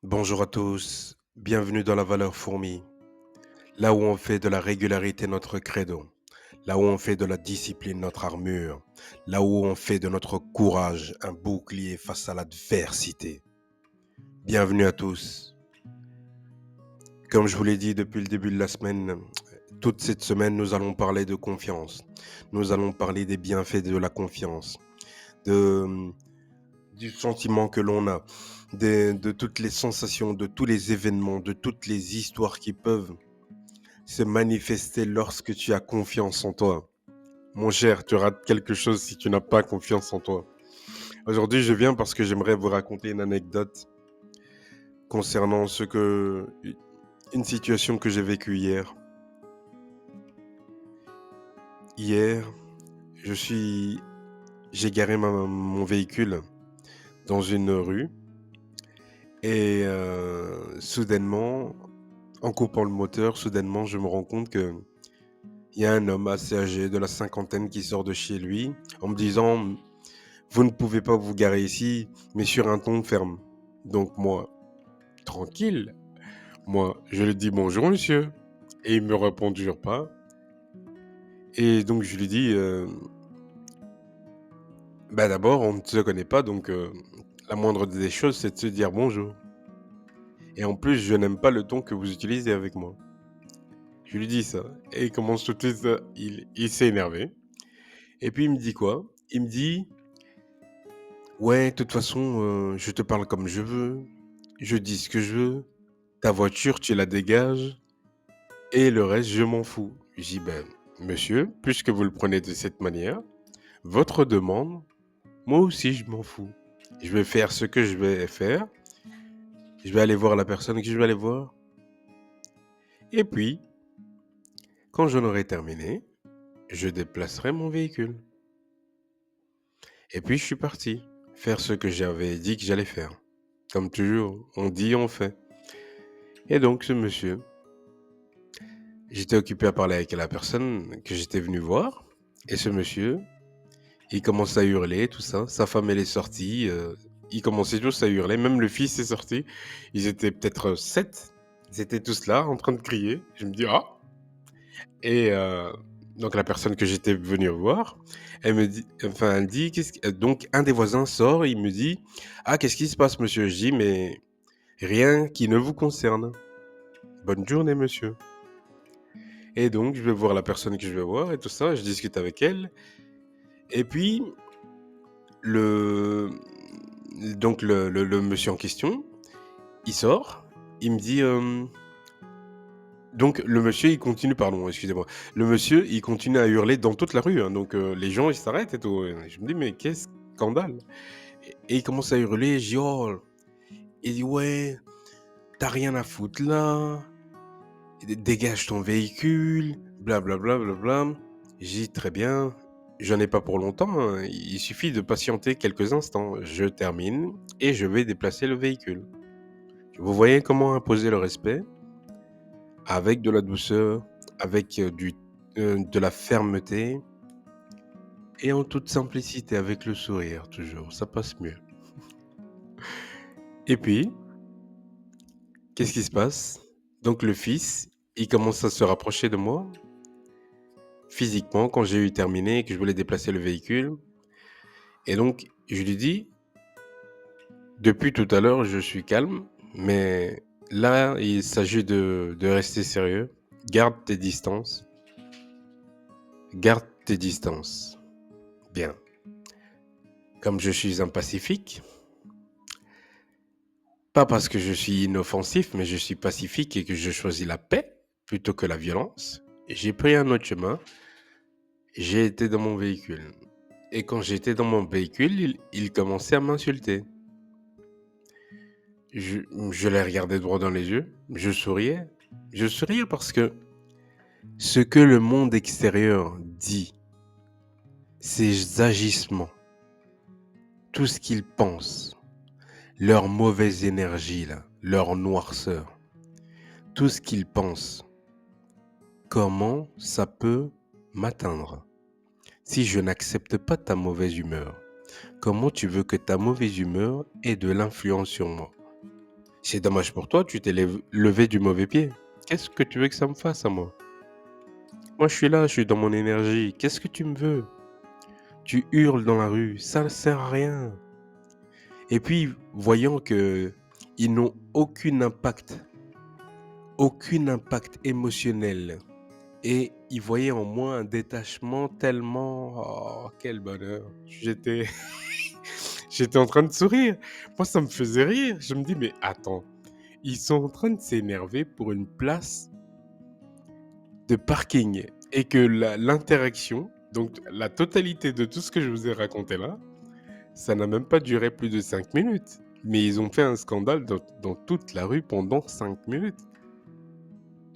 Bonjour à tous, bienvenue dans la valeur fourmi, là où on fait de la régularité notre credo, là où on fait de la discipline notre armure, là où on fait de notre courage un bouclier face à l'adversité. Bienvenue à tous. Comme je vous l'ai dit depuis le début de la semaine, toute cette semaine, nous allons parler de confiance. Nous allons parler des bienfaits de la confiance, de, du sentiment que l'on a, de toutes les sensations, de tous les événements, de toutes les histoires qui peuvent se manifester lorsque tu as confiance en toi. Mon cher, tu rates quelque chose si tu n'as pas confiance en toi. Aujourd'hui, je viens parce que j'aimerais vous raconter une anecdote concernant une situation que j'ai vécue hier. Hier, je suis, j'ai garé mon véhicule dans une rue et soudainement, en coupant le moteur, soudainement, je me rends compte que il y a un homme assez âgé de la cinquantaine qui sort de chez lui en me disant: vous ne pouvez pas vous garer ici, mais sur un ton ferme. Donc moi, tranquille, moi, je lui dis bonjour monsieur. Et il me répond toujours pas. Et donc je lui dis, bah d'abord, on ne se connaît pas, donc la moindre des choses, c'est de se dire bonjour. Et en plus, je n'aime pas le ton que vous utilisez avec moi. Je lui dis ça. Et il commence tout de suite, il s'est énervé. Et puis il me dit quoi? Il me dit, ouais, de toute façon, je te parle comme je veux, je dis ce que je veux, ta voiture, tu la dégages, et le reste, je m'en fous. Je dis, ben, monsieur, puisque vous le prenez de cette manière, votre demande, moi aussi, je m'en fous. Je vais faire ce que je vais faire. Je vais aller voir la personne que je vais aller voir. Et puis, quand j'en aurai terminé, je déplacerai mon véhicule. Et puis, je suis parti faire ce que j'avais dit que j'allais faire. Comme toujours, on dit, on fait. Et donc, ce monsieur, j'étais occupé à parler avec la personne que j'étais venu voir. Et ce monsieur, il commence à hurler, tout ça. Sa femme, elle est sortie. Ils commençaient tous à hurler. Même le fils est sorti. Ils étaient peut-être 7. Ils étaient tous là, en train de crier. Je me dis, ah. Et donc, la personne que j'étais venu voir, elle me dit, enfin, elle dit, donc, un des voisins sort. Il me dit, ah, qu'est-ce qui se passe, monsieur? Je dis, mais rien qui ne vous concerne. Bonne journée, monsieur. Et donc, je vais voir la personne que je vais voir et tout ça. Je discute avec elle. Et puis, le, le monsieur en question, il sort, il me dit, donc le monsieur, il continue, pardon, excusez-moi, le monsieur, il continue à hurler dans toute la rue, hein, donc les gens, ils s'arrêtent et tout. Et je me dis, mais qu'est-ce scandale? Et il commence à hurler, je dis, oh, il dit, ouais, t'as rien à foutre là, dégage ton véhicule, blablabla, blablabla. J'ai dit, très bien, j'en ai pas pour longtemps, hein, il suffit de patienter quelques instants, je termine et je vais déplacer le véhicule. Vous voyez comment imposer le respect avec de la douceur, avec de la fermeté et en toute simplicité, avec le sourire toujours, ça passe mieux. Et puis, qu'est-ce qui se passe? Donc le fils, il commence à se rapprocher de moi physiquement quand j'ai eu terminé et que je voulais déplacer le véhicule. Et donc, je lui dis, depuis tout à l'heure, je suis calme, mais là, il s'agit de rester sérieux. Garde tes distances. Garde tes distances. Bien. Comme je suis un pacifique, pas parce que je suis inoffensif, mais je suis pacifique et que je choisis la paix plutôt que la violence, j'ai pris un autre chemin. J'ai été dans mon véhicule. Et quand j'étais dans mon véhicule, il commençait à m'insulter. Je les regardais droit dans les yeux, je souriais. Je souriais parce que ce que le monde extérieur dit, ses agissements, tout ce qu'ils pensent, leur mauvaise énergie, là, leur noirceur, tout ce qu'ils pensent, comment ça peut m'atteindre? Si je n'accepte pas ta mauvaise humeur, comment tu veux que ta mauvaise humeur ait de l'influence sur moi? C'est dommage pour toi, tu t'es levé du mauvais pied. Qu'est-ce que tu veux que ça me fasse à moi? Moi, je suis là, je suis dans mon énergie. Qu'est-ce que tu me veux? Tu hurles dans la rue, ça ne sert à rien. Et puis, voyant que ils n'ont aucun impact émotionnel. Et ils voyaient en moi un détachement tellement, oh, quel bonheur. J'étais en train de sourire. Moi, ça me faisait rire. Je me dis, mais attends, ils sont en train de s'énerver pour une place de parking et que l'interaction, donc la totalité de tout ce que je vous ai raconté là, ça n'a même pas duré plus de 5 minutes. Mais ils ont fait un scandale dans toute la rue pendant 5 minutes.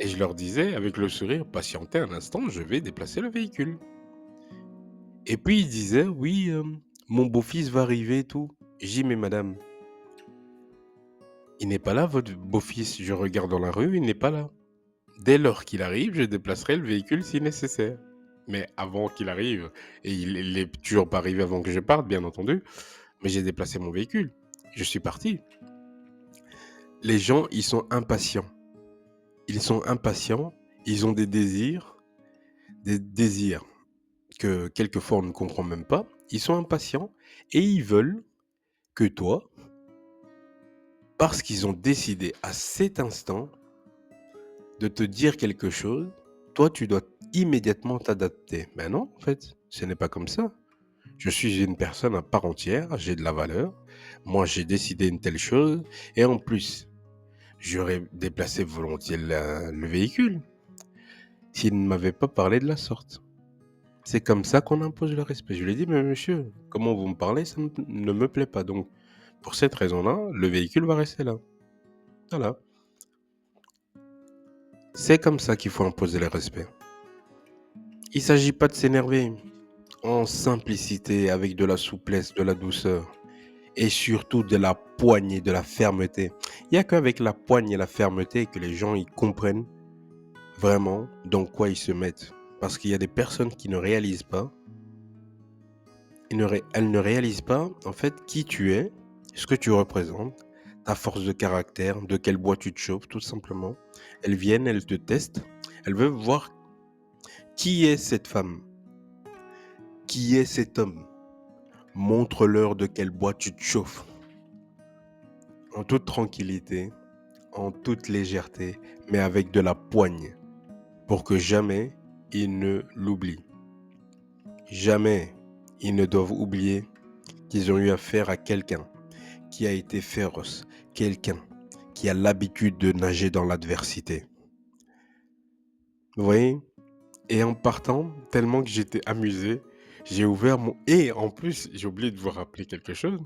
Et je leur disais, avec le sourire, patientez un instant, je vais déplacer le véhicule. Et puis ils disaient, oui, mon beau-fils va arriver et tout. J'ai dit, mais madame, il n'est pas là, votre beau-fils. Je regarde dans la rue, il n'est pas là. Dès lors qu'il arrive, je déplacerai le véhicule si nécessaire. Mais avant qu'il arrive, et il est toujours pas arrivé avant que je parte, bien entendu, mais j'ai déplacé mon véhicule. Je suis parti. Les gens, ils sont impatients. Ils sont impatients, ils ont des désirs que quelquefois on ne comprend même pas. Ils sont impatients et ils veulent que toi, parce qu'ils ont décidé à cet instant de te dire quelque chose, toi tu dois immédiatement t'adapter. Mais non, en fait, ce n'est pas comme ça. Je suis une personne à part entière, j'ai de la valeur. Moi, j'ai décidé une telle chose et en plus, j'aurais déplacé volontiers le véhicule s'il ne m'avait pas parlé de la sorte. C'est comme ça qu'on impose le respect. Je lui ai dit, mais monsieur, comment vous me parlez, ça ne me plaît pas. Donc, pour cette raison-là, le véhicule va rester là. Voilà. C'est comme ça qu'il faut imposer le respect. Il ne s'agit pas de s'énerver. En simplicité, avec de la souplesse, de la douceur. Et surtout de la poigne et de la fermeté. Il n'y a qu'avec la poigne et la fermeté que les gens ils comprennent vraiment dans quoi ils se mettent. Parce qu'il y a des personnes qui ne réalisent pas. Elles ne réalisent pas en fait qui tu es, ce que tu représentes, ta force de caractère, de quel bois tu te chauffes tout simplement. Elles viennent, elles te testent, elles veulent voir qui est cette femme, qui est cet homme. Montre-leur de quel bois tu te chauffes. En toute tranquillité, en toute légèreté, mais avec de la poigne, pour que jamais ils ne l'oublient. Jamais ils ne doivent oublier qu'ils ont eu affaire à quelqu'un qui a été féroce, quelqu'un qui a l'habitude de nager dans l'adversité. Vous voyez? Et en partant, tellement que j'étais amusé, j'ai ouvert mon... Et en plus, j'ai oublié de vous rappeler quelque chose.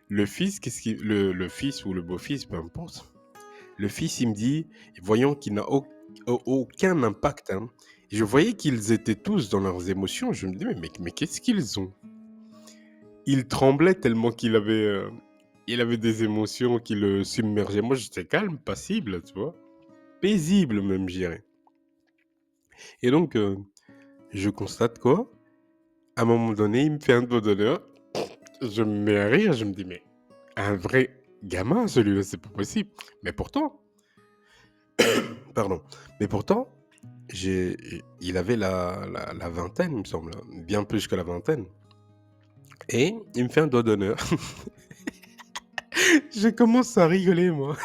Le fils, le fils ou le beau-fils, peu importe. Le fils, il me dit, voyant qu'il n'a aucun impact, hein, je voyais qu'ils étaient tous dans leurs émotions. Je me dis, mais qu'est-ce qu'ils ont? Il tremblait tellement il avait des émotions qui le submergeaient. Moi, j'étais calme, passible, tu vois. Paisible même, je dirais. Et donc, je constate quoi? À un moment donné, il me fait un doigt d'honneur. Je me mets à rire. Je me dis, mais un vrai gamin, celui-là, c'est pas possible. Mais pourtant, pardon. Mais pourtant, il avait la vingtaine, il me semble. Bien plus que la vingtaine. Et il me fait un doigt d'honneur. Je commence à rigoler, moi.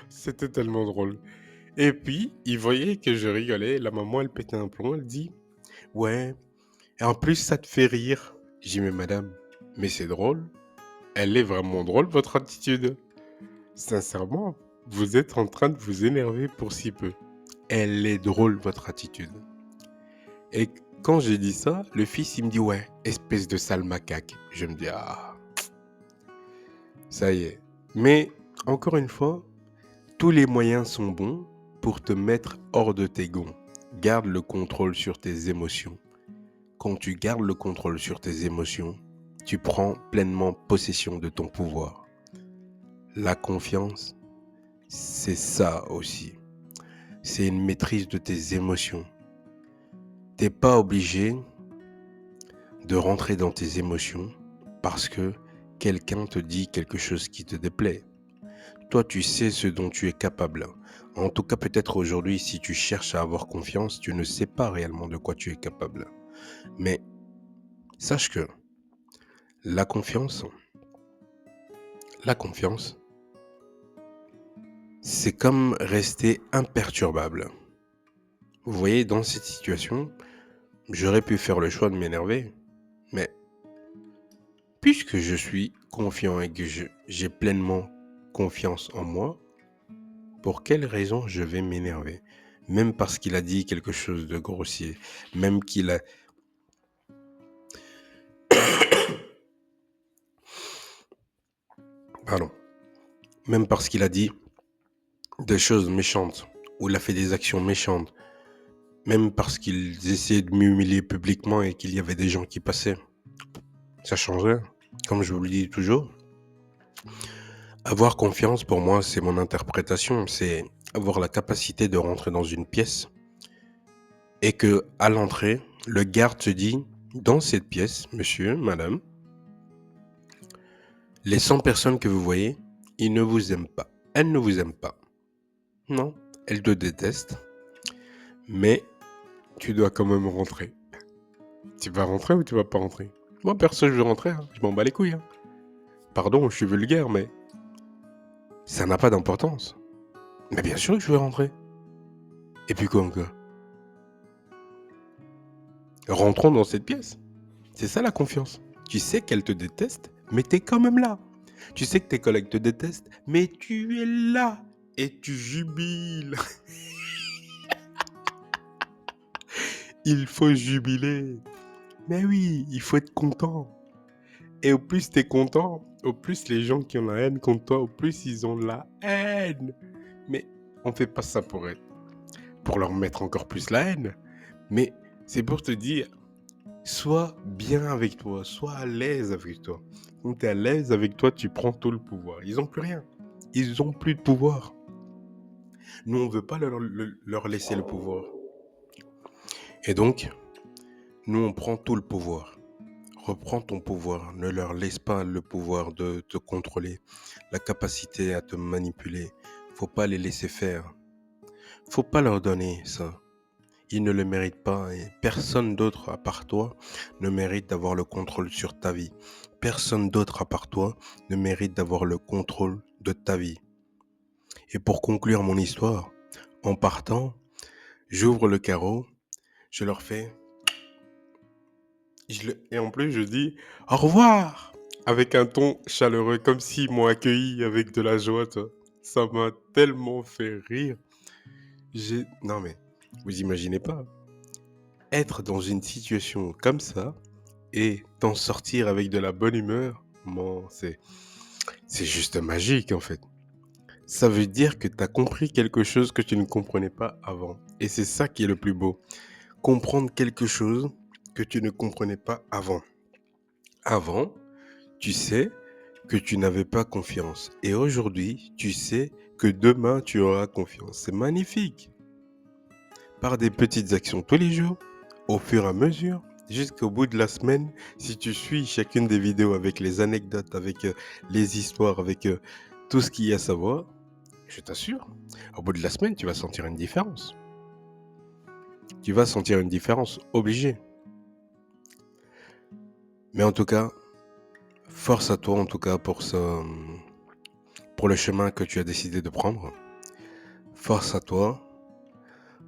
C'était tellement drôle. Et puis, il voyait que je rigolais. La maman, elle pétait un plomb. Elle dit, ouais, et en plus, ça te fait rire. J'ai dit, mais madame, mais c'est drôle. Elle est vraiment drôle, votre attitude. Sincèrement, vous êtes en train de vous énerver pour si peu. Elle est drôle, votre attitude. Et quand j'ai dit ça, le fils, il me dit, ouais, espèce de sale macaque. Je me dis, ah, ça y est. Mais, encore une fois, tous les moyens sont bons pour te mettre hors de tes gonds. Garde le contrôle sur tes émotions. Quand tu gardes le contrôle sur tes émotions, tu prends pleinement possession de ton pouvoir. La confiance, c'est ça aussi. C'est une maîtrise de tes émotions. T'es pas obligé de rentrer dans tes émotions parce que quelqu'un te dit quelque chose qui te déplaît. Toi, tu sais ce dont tu es capable. En tout cas, peut-être aujourd'hui, si tu cherches à avoir confiance, tu ne sais pas réellement de quoi tu es capable. Mais sache que la confiance, la confiance, c'est comme rester imperturbable. Vous voyez, dans cette situation, j'aurais pu faire le choix de m'énerver, mais puisque je suis confiant et que j'ai pleinement confiance en moi, pour quelle raison je vais m'énerver? Même parce qu'il a dit quelque chose de grossier, même qu'il a... Pardon. Même parce qu'il a dit des choses méchantes, ou il a fait des actions méchantes, même parce qu'ils essayaient de m'humilier publiquement et qu'il y avait des gens qui passaient. Ça change rien. Comme je vous le dis toujours, avoir confiance pour moi, c'est mon interprétation, c'est avoir la capacité de rentrer dans une pièce et que à l'entrée, le garde se dit, dans cette pièce, monsieur, madame, les 100 personnes que vous voyez, ils ne vous aiment pas. Elles ne vous aiment pas. Non, elles te détestent, mais tu dois quand même rentrer. Tu vas rentrer ou tu vas pas rentrer? Moi, perso, je veux rentrer, hein. Je m'en bats les couilles, hein. Pardon, je suis vulgaire, mais ça n'a pas d'importance. Mais bien sûr que je veux rentrer. Et puis quoi encore? Rentrons dans cette pièce. C'est ça la confiance. Tu sais qu'elle te déteste, mais t'es quand même là. Tu sais que tes collègues te détestent, mais tu es là. Et tu jubiles. Il faut jubiler. Mais oui, il faut être content. Et au plus t'es content, au plus les gens qui ont la haine contre toi, au plus ils ont la haine. Mais on fait pas ça pour leur mettre encore plus la haine. Mais c'est pour te dire, sois bien avec toi, sois à l'aise avec toi. Quand tu es à l'aise avec toi, tu prends tout le pouvoir. Ils n'ont plus rien. Ils n'ont plus de pouvoir. Nous, on ne veut pas leur laisser le pouvoir. Et donc, nous, on prend tout le pouvoir. Reprends ton pouvoir. Ne leur laisse pas le pouvoir de te contrôler, la capacité à te manipuler. Faut pas les laisser faire. Faut pas leur donner ça. Ils ne le méritent pas et personne d'autre à part toi ne mérite d'avoir le contrôle sur ta vie. Personne d'autre à part toi ne mérite d'avoir le contrôle de ta vie. Et pour conclure mon histoire, en partant, j'ouvre le carreau, je leur fais... Et en plus, je dis au revoir avec un ton chaleureux, comme s'ils m'ont accueilli avec de la joie. Toi. Ça m'a tellement fait rire. Non mais, vous imaginez pas. Être dans une situation comme ça et t'en sortir avec de la bonne humeur, bon, c'est juste magique en fait. Ça veut dire que tu as compris quelque chose que tu ne comprenais pas avant. Et c'est ça qui est le plus beau. Comprendre quelque chose que tu ne comprenais pas avant. Avant, tu sais que tu n'avais pas confiance. Et aujourd'hui, tu sais que demain, tu auras confiance. C'est magnifique. Par des petites actions tous les jours, au fur et à mesure, jusqu'au bout de la semaine, si tu suis chacune des vidéos avec les anecdotes, avec les histoires, avec tout ce qu'il y a à savoir, je t'assure, au bout de la semaine, tu vas sentir une différence. Tu vas sentir une différence, obligé. Mais en tout cas, force à toi en tout cas pour le chemin que tu as décidé de prendre. Force à toi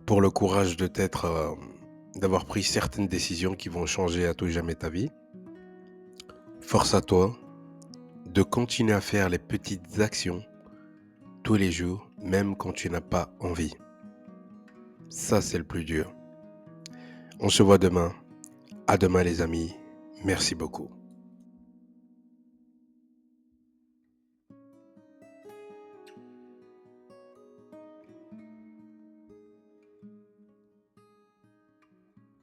pour le courage d'avoir pris certaines décisions qui vont changer à tout jamais ta vie. Force à toi de continuer à faire les petites actions tous les jours, même quand tu n'as pas envie. Ça, c'est le plus dur. On se voit demain. À demain les amis. Merci beaucoup.